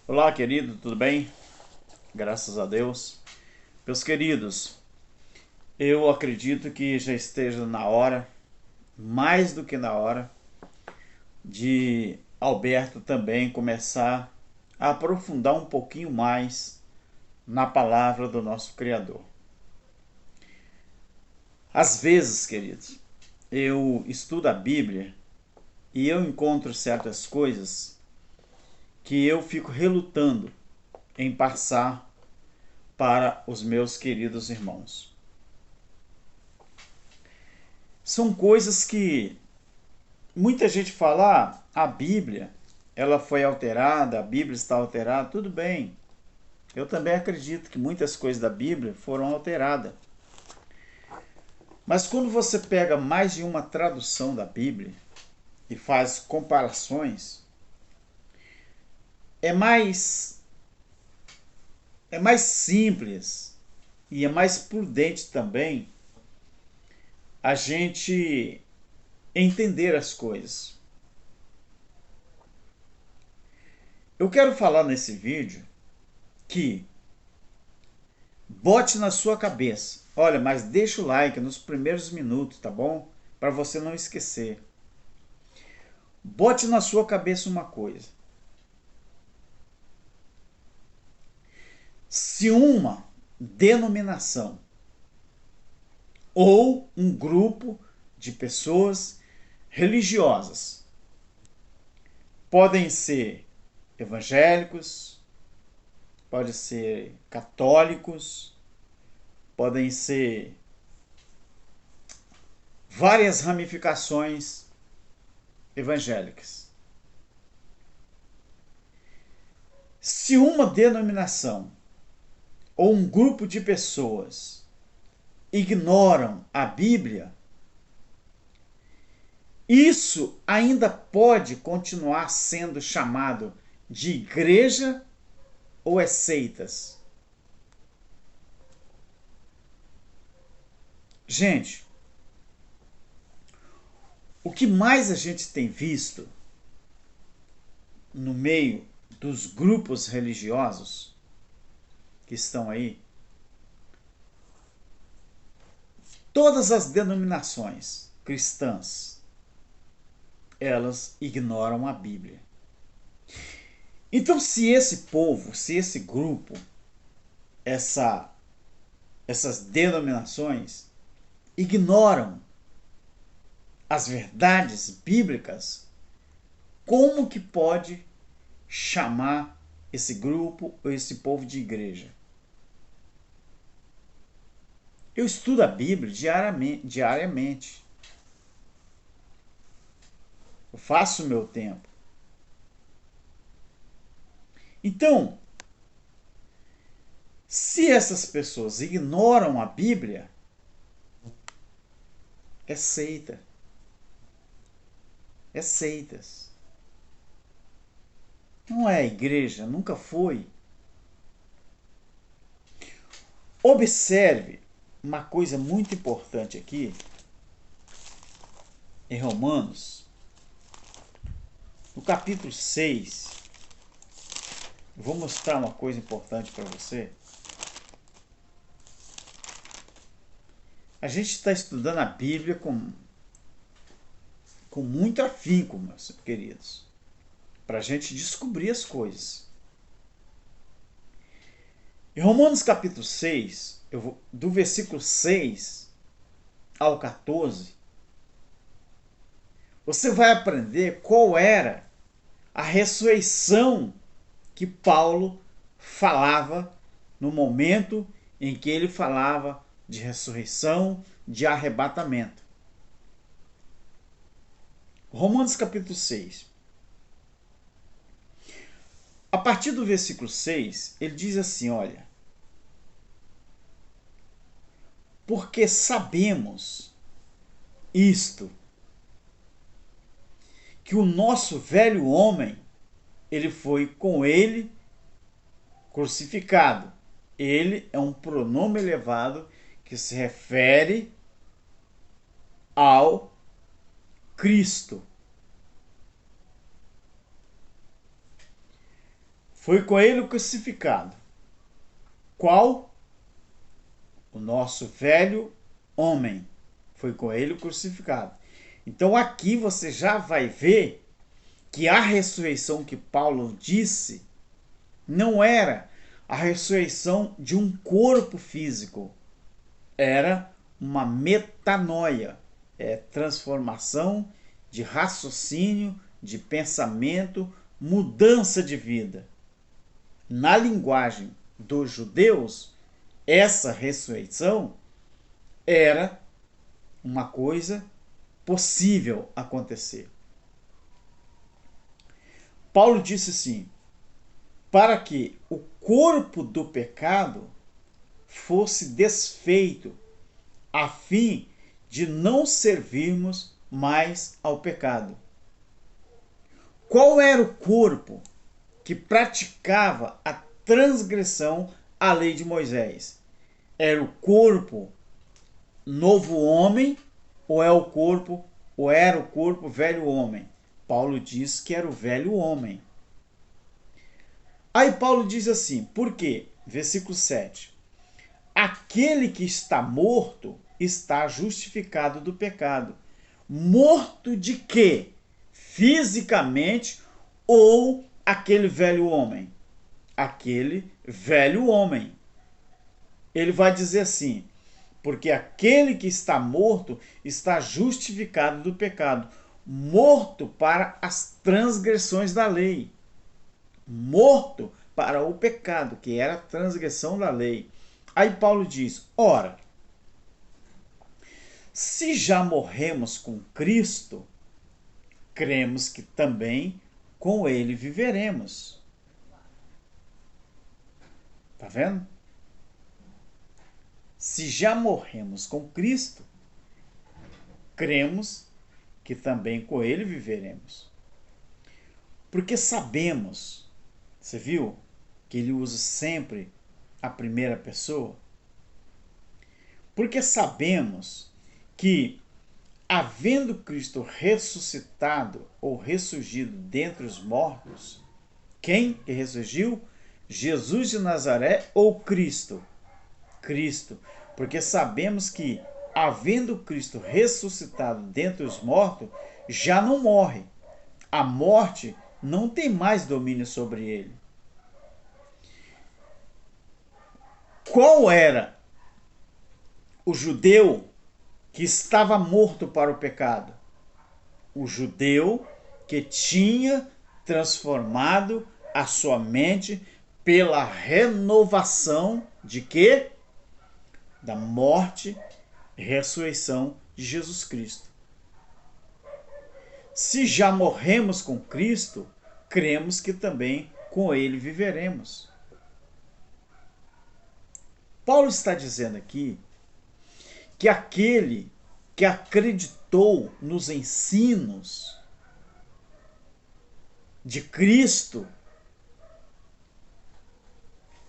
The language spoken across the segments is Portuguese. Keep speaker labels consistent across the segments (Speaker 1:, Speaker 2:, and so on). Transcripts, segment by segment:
Speaker 1: Olá, querido, tudo bem? Graças a Deus. Meus queridos, eu acredito que já esteja na hora, mais do que na hora, de Alberto também começar a aprofundar um pouquinho mais na palavra do nosso Criador. Às vezes, queridos, eu estudo a Bíblia e eu encontro certas coisas que eu fico relutando em passar para os meus queridos irmãos. São coisas que muita gente fala, a Bíblia, ela foi alterada, a Bíblia está alterada, tudo bem. Eu também acredito que muitas coisas da Bíblia foram alteradas. Mas quando você pega mais de uma tradução da Bíblia e faz comparações, é mais é mais simples e é mais prudente também a gente entender as coisas. Eu quero falar nesse vídeo que bote na sua cabeça. Olha, mas deixa o like nos primeiros minutos, tá bom? Para você não esquecer. Bote na sua cabeça uma coisa. Se uma denominação ou um grupo de pessoas religiosas podem ser evangélicos, podem ser católicos, podem ser várias ramificações evangélicas. Se uma denominação ou um grupo de pessoas ignoram a Bíblia, isso ainda pode continuar sendo chamado de igreja ou é seitas? Gente, o que mais a gente tem visto no meio dos grupos religiosos que estão aí, todas as denominações cristãs, elas ignoram a Bíblia. Então, se esse povo, se esse grupo, essas denominações ignoram as verdades bíblicas, como que pode chamar esse grupo ou esse povo de igreja? Eu estudo a Bíblia diariamente. Eu faço o meu tempo. Então, se essas pessoas ignoram a Bíblia, é seita. É seitas. Não é a igreja, nunca foi. Observe uma coisa muito importante aqui em Romanos, no capítulo 6. Eu vou mostrar uma coisa importante para você. A gente está estudando a Bíblia com muito afinco, meus queridos, para a gente descobrir as coisas. Em Romanos capítulo 6, do versículo 6 ao 14, você vai aprender qual era a ressurreição que Paulo falava no momento em que ele falava de ressurreição, de arrebatamento. Romanos capítulo 6. A partir do versículo 6, ele diz assim, olha: porque sabemos isto, que o nosso velho homem, ele foi com ele crucificado. Ele é um pronome elevado que se refere ao Cristo. foi com ele crucificado. Qual? O nosso velho homem. Foi com ele crucificado. Então aqui você já vai ver que a ressurreição que Paulo disse não era a ressurreição de um corpo físico. Era uma metanoia, transformação de raciocínio, de pensamento, mudança de vida. Na linguagem dos judeus, essa ressurreição era uma coisa possível acontecer. Paulo disse assim: para que o corpo do pecado fosse desfeito, a fim de não servirmos mais ao pecado. Qual era o corpo que praticava a transgressão à lei de Moisés? Era o corpo novo homem ou era o corpo velho homem? Paulo diz que era o velho homem. Aí Paulo diz assim, por quê? Versículo 7. Aquele que está morto está justificado do pecado. Morto de quê? Fisicamente ou aquele velho homem? Aquele velho homem. Ele vai dizer assim, porque aquele que está morto está justificado do pecado, morto para as transgressões da lei, morto para o pecado, que era a transgressão da lei. Aí Paulo diz, ora, se já morremos com Cristo, cremos que também com ele viveremos. Tá vendo? Se já morremos com Cristo, cremos que também com ele viveremos. Porque sabemos, você viu que ele usa sempre a primeira pessoa? Porque sabemos que, havendo Cristo ressuscitado ou ressurgido dentre os mortos, quem que ressurgiu? Jesus de Nazaré ou Cristo? Cristo. Porque sabemos que, havendo Cristo ressuscitado dentre os mortos, já não morre. A morte não tem mais domínio sobre ele. Qual era o judeu que estava morto para o pecado? O judeu que tinha transformado a sua mente pela renovação de quê? Da morte e ressurreição de Jesus Cristo. Se já morremos com Cristo, cremos que também com ele viveremos. Paulo está dizendo aqui que aquele que acreditou nos ensinos de Cristo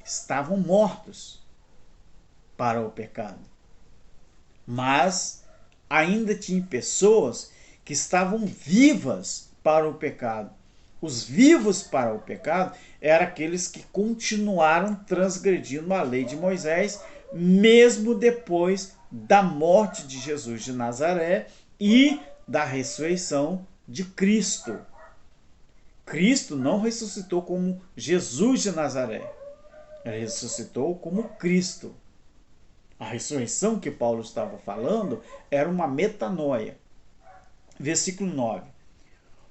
Speaker 1: estavam mortos para o pecado. Mas ainda tinha pessoas que estavam vivas para o pecado. Os vivos para o pecado eram aqueles que continuaram transgredindo a lei de Moisés, mesmo depois da morte de Jesus de Nazaré e da ressurreição de Cristo. Cristo não ressuscitou como Jesus de Nazaré. Ele ressuscitou como Cristo. A ressurreição que Paulo estava falando era uma metanoia. Versículo 9.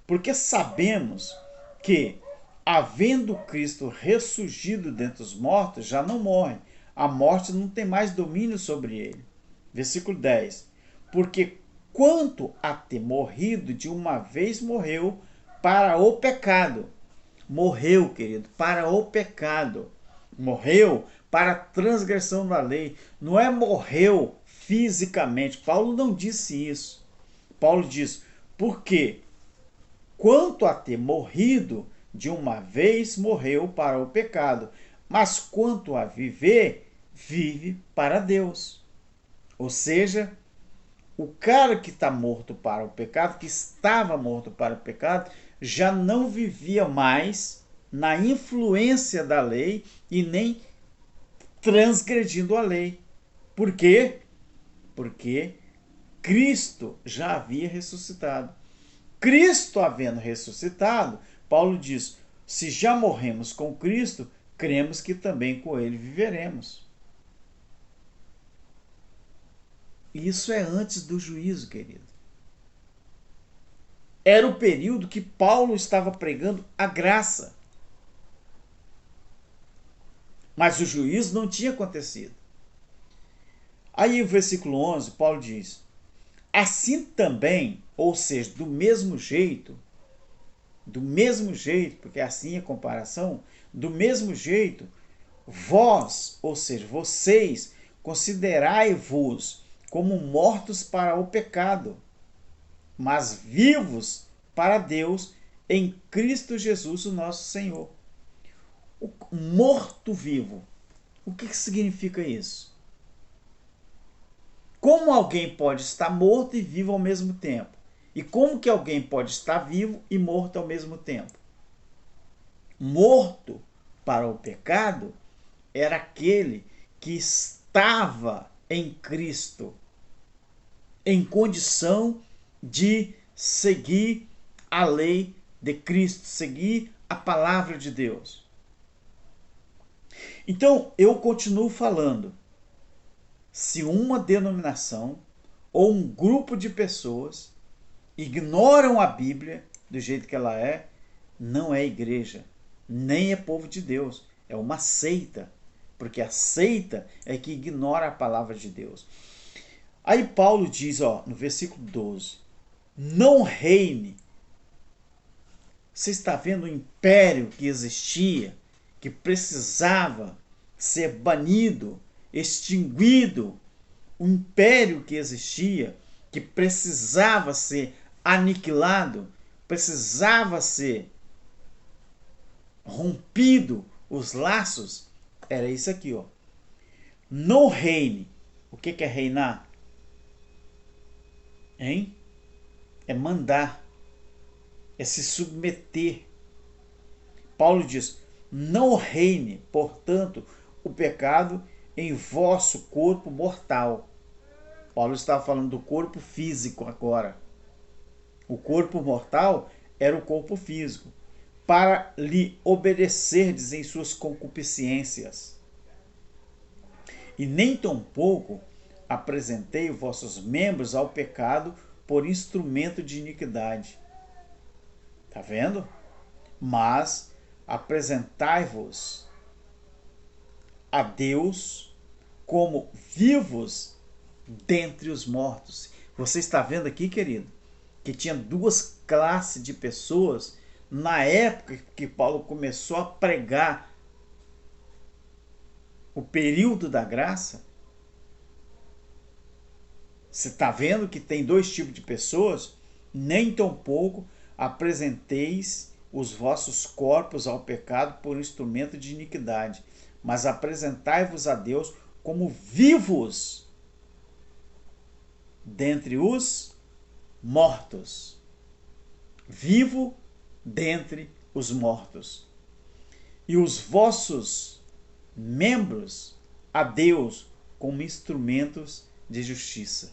Speaker 1: Porque sabemos que, havendo Cristo ressurgido dentre os mortos, já não morre. A morte não tem mais domínio sobre ele. Versículo 10. Porque quanto a ter morrido, de uma vez morreu para o pecado. Morreu, querido, para o pecado. Morreu para a transgressão da lei. Não é morreu fisicamente. Paulo não disse isso. Paulo diz, porque quanto a ter morrido, de uma vez morreu para o pecado, mas quanto a viver, vive para Deus. Ou seja, o cara que está morto para o pecado, que estava morto para o pecado, já não vivia mais na influência da lei e nem transgredindo a lei. Por quê? Porque Cristo já havia ressuscitado. Cristo havendo ressuscitado, Paulo diz: se já morremos com Cristo, cremos que também com ele viveremos. Isso é antes do juízo, querido. Era o período que Paulo estava pregando a graça. Mas o juízo não tinha acontecido. Aí o versículo 11, Paulo diz: assim também, ou seja, do mesmo jeito, porque assim é a comparação, do mesmo jeito, vós, ou seja, vocês, considerai-vos como mortos para o pecado, mas vivos para Deus em Cristo Jesus, o nosso Senhor. O morto-vivo. O que significa isso? Como alguém pode estar morto e vivo ao mesmo tempo? E como que alguém pode estar vivo e morto ao mesmo tempo? Morto para o pecado era aquele que estava em Cristo, em condição de seguir a lei de Cristo, seguir a palavra de Deus. Então, eu continuo falando. Se uma denominação ou um grupo de pessoas ignoram a Bíblia do jeito que ela é, não é igreja, nem é povo de Deus, é uma seita, porque a seita é que ignora a palavra de Deus. Aí Paulo diz, no versículo 12, não reine. Você está vendo o império que existia, que precisava ser banido, extinguido, o império que existia, que precisava ser aniquilado, precisava ser rompido os laços, era isso aqui, Não reine. O que é reinar? Hein? É mandar, é se submeter. Paulo diz: não reine, portanto, o pecado em vosso corpo mortal. Paulo estava falando do corpo físico agora. O corpo mortal era o corpo físico. Para lhe obedecerdes em suas concupiscências. E nem tampouco apresentei vossos membros ao pecado por instrumento de iniquidade. Está vendo? Mas apresentai-vos a Deus como vivos dentre os mortos. Você está vendo aqui, querido, que tinha duas classes de pessoas na época que Paulo começou a pregar o período da graça. Você está vendo que tem dois tipos de pessoas? Nem tampouco apresenteis os vossos corpos ao pecado por instrumento de iniquidade, mas apresentai-vos a Deus como vivos dentre os mortos. Vivo dentre os mortos. E os vossos membros a Deus como instrumentos de justiça.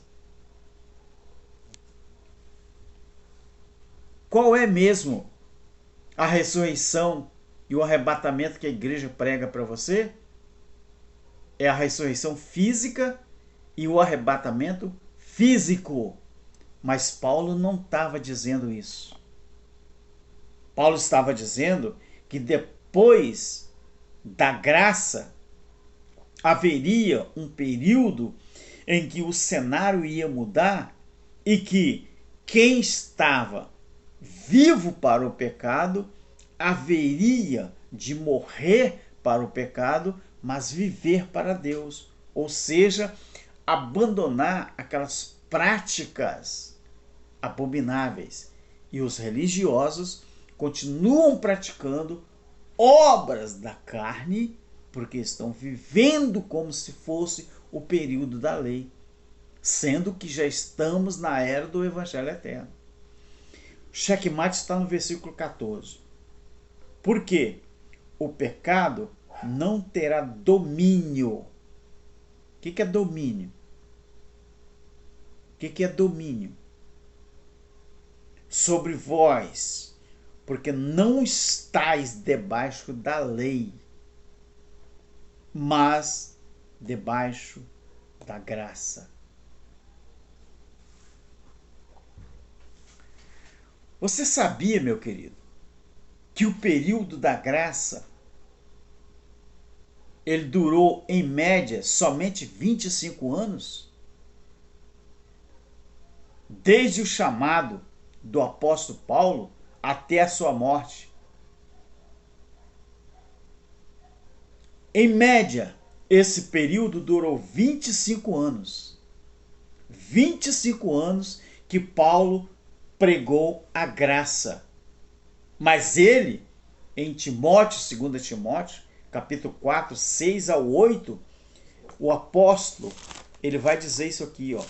Speaker 1: Qual é mesmo a ressurreição e o arrebatamento que a igreja prega para você? É a ressurreição física e o arrebatamento físico. Mas Paulo não estava dizendo isso. Paulo estava dizendo que depois da graça haveria um período em que o cenário ia mudar e que quem estava vivo para o pecado haveria de morrer para o pecado, mas viver para Deus. Ou seja, abandonar aquelas práticas abomináveis. E os religiosos continuam praticando obras da carne, porque estão vivendo como se fosse o período da lei, sendo que já estamos na era do Evangelho Eterno. O checkmate está no versículo 14. Por quê? o pecado não terá domínio. O que é domínio? O que é domínio? Sobre vós, porque não estáis debaixo da lei, mas debaixo da graça. Você sabia, meu querido, que o período da graça ele durou em média somente 25 anos? Desde o chamado do apóstolo Paulo até a sua morte. Em média, esse período durou 25 anos. 25 anos que Paulo pregou a graça. Mas ele, em Timóteo, 2 Timóteo, capítulo 4, 6 ao 8, o apóstolo, ele vai dizer isso aqui, ó.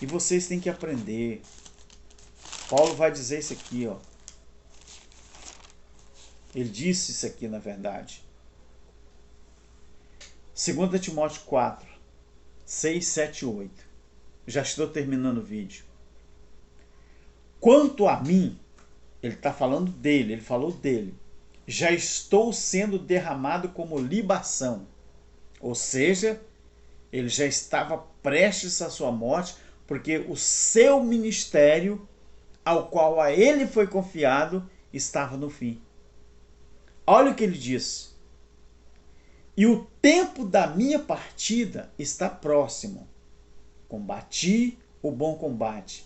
Speaker 1: E vocês têm que aprender. Paulo vai dizer isso aqui, ó. Ele disse isso aqui, na verdade. 2 Timóteo 4, 6, 7 e 8. Já estou terminando o vídeo. Quanto a mim, ele está falando dele, ele falou dele. Já estou sendo derramado como libação. Ou seja, ele já estava prestes à sua morte, porque o seu ministério, ao qual a ele foi confiado, estava no fim. Olha o que ele diz. E o tempo da minha partida está próximo. Combati o bom combate.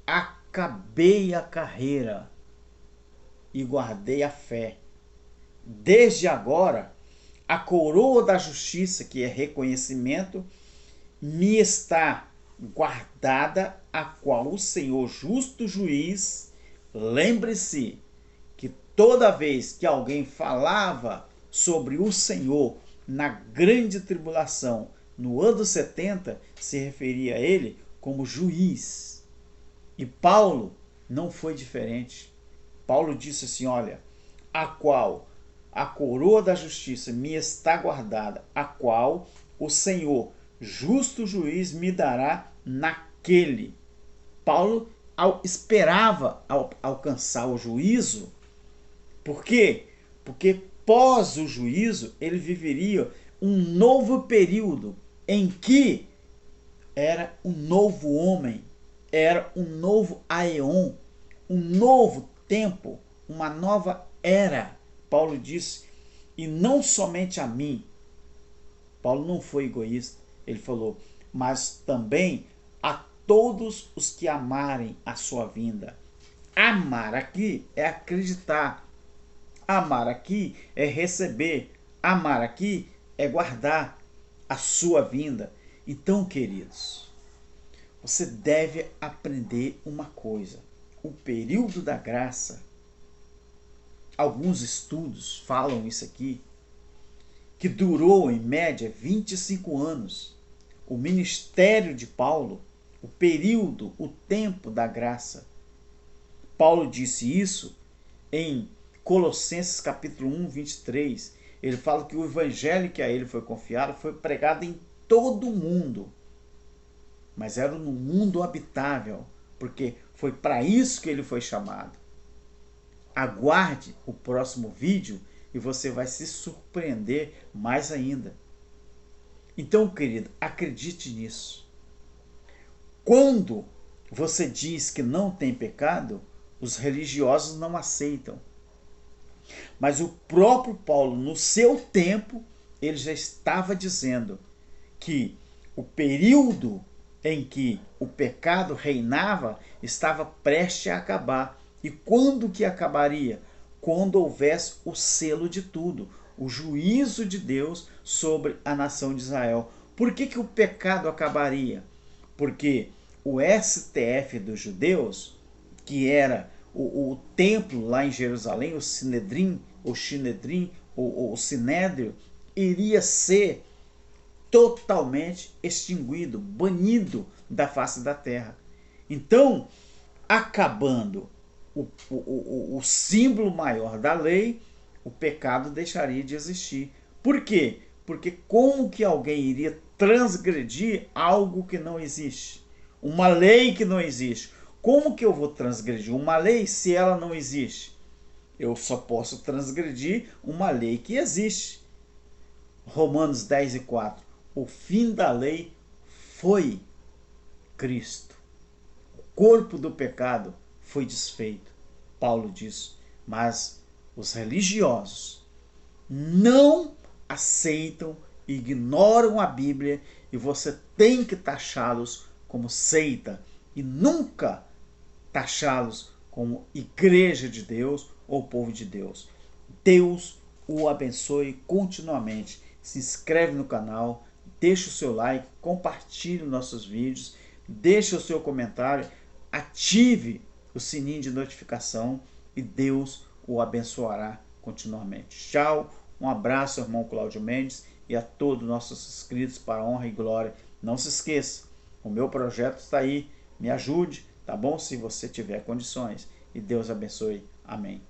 Speaker 1: Acabei a carreira e guardei a fé. Desde agora, a coroa da justiça, que é reconhecimento, me está guardada, a qual o Senhor justo juiz, lembre-se que toda vez que alguém falava sobre o Senhor na grande tribulação, no ano 70, se referia a ele como juiz. E Paulo não foi diferente. Paulo disse assim, olha, a qual a coroa da justiça me está guardada, a qual o Senhor, justo juiz, me dará naquele. Paulo esperava alcançar o juízo. Por quê? Porque pós o juízo, ele viveria um novo período em que era um novo homem, era um novo aeon, um novo tempo, uma nova era. Paulo disse, e não somente a mim. Paulo não foi egoísta, ele falou, mas também a todos os que amarem a sua vinda. Amar aqui é acreditar. Amar aqui é receber. Amar aqui é guardar a sua vinda. Então, queridos, você deve aprender uma coisa. O período da graça, alguns estudos falam isso aqui, que durou em média 25 anos. O ministério de Paulo, o período, o tempo da graça. Paulo disse isso em Colossenses capítulo 1, 23. Ele fala que o evangelho que a ele foi confiado foi pregado em todo o mundo. Mas era no mundo habitável, porque foi para isso que ele foi chamado. Aguarde o próximo vídeo e você vai se surpreender mais ainda. Então, querido, acredite nisso. Quando você diz que não tem pecado, os religiosos não aceitam. Mas o próprio Paulo, no seu tempo, ele já estava dizendo que o período em que o pecado reinava estava prestes a acabar. E quando que acabaria? Quando houvesse o selo de tudo, o juízo de Deus sobre a nação de Israel. Por que o pecado acabaria? Porque o STF dos judeus, que era o templo lá em Jerusalém, o Sinedrim, o Sinédrio, iria ser totalmente extinguido, banido da face da terra. Então, acabando o símbolo maior da lei, o pecado deixaria de existir. Por quê? Porque como que alguém iria transgredir algo que não existe? Uma lei que não existe. Como que eu vou transgredir uma lei se ela não existe? Eu só posso transgredir uma lei que existe. Romanos 10:4. O fim da lei foi Cristo. O corpo do pecado foi desfeito. Paulo diz. Mas os religiosos não aceitam, ignoram a Bíblia e você tem que taxá-los como seita e nunca taxá-los como igreja de Deus ou povo de Deus. Deus o abençoe continuamente. Se inscreve no canal, deixa o seu like, compartilhe nossos vídeos, deixa o seu comentário, ative o sininho de notificação e Deus o abençoará continuamente. Tchau, um abraço, irmão Cláudio Mendes, e a todos os nossos inscritos para a honra e glória. Não se esqueça, o meu projeto está aí, me ajude, tá bom? Se você tiver condições. E Deus abençoe. Amém.